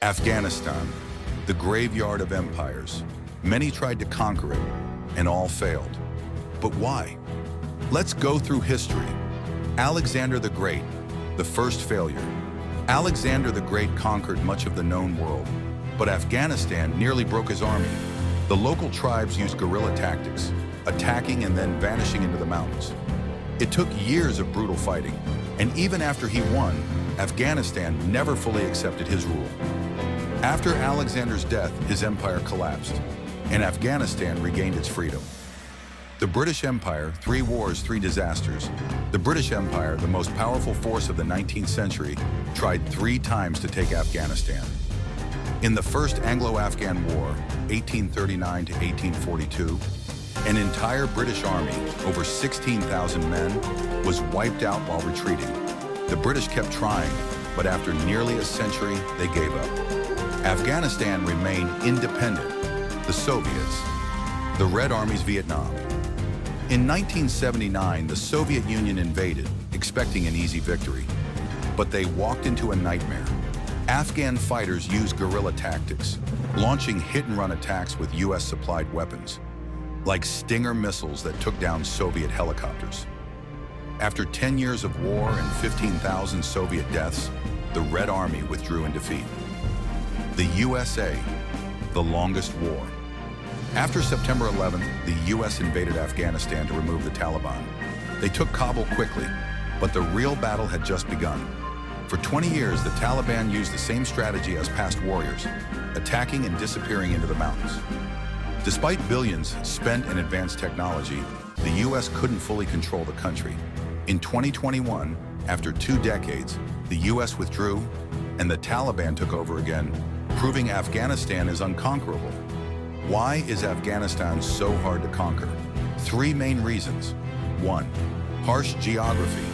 Afghanistan, the graveyard of empires. Many tried to conquer it, and all failed. But why? Let's go through history. Alexander the Great, the first failure. Alexander the Great conquered much of the known world, but Afghanistan nearly broke his army. The local tribes used guerrilla tactics, attacking and then vanishing into the mountains. It took years of brutal fighting, and even after he won, Afghanistan never fully accepted his rule. After Alexander's death, his empire collapsed, and Afghanistan regained its freedom. The British Empire, 3 wars, 3 disasters. The British Empire, the most powerful force of the 19th century, tried 3 times to take Afghanistan. In the First Anglo-Afghan War, 1839 to 1842, an entire British army, over 16,000 men, was wiped out while retreating. The British kept trying, but after nearly a century, they gave up. Afghanistan remained independent. The Soviets, the Red Army's Vietnam. In 1979, the Soviet Union invaded, expecting an easy victory. But they walked into a nightmare. Afghan fighters used guerrilla tactics, launching hit-and-run attacks with US-supplied weapons, like Stinger missiles that took down Soviet helicopters. After 10 years of war and 15,000 Soviet deaths, the Red Army withdrew in defeat. The USA, the longest war. After September 11th, the US invaded Afghanistan to remove the Taliban. They took Kabul quickly, but the real battle had just begun. For 20 years, the Taliban used the same strategy as past warriors, attacking and disappearing into the mountains. Despite billions spent in advanced technology, the US couldn't fully control the country. In 2021, after 2 decades, the US withdrew and the Taliban took over again, proving Afghanistan is unconquerable. Why is Afghanistan so hard to conquer? 3 main reasons. 1. Harsh geography.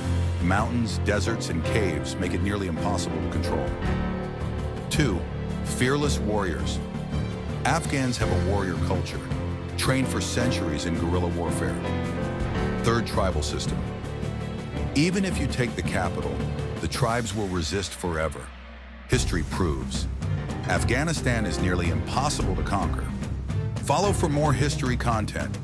Mountains, deserts, and caves make it nearly impossible to control. 2. Fearless warriors. Afghans have a warrior culture, trained for centuries in guerrilla warfare. 3rd, tribal system. Even if you take the capital, the tribes will resist forever. History proves Afghanistan is nearly impossible to conquer. Follow for more history content.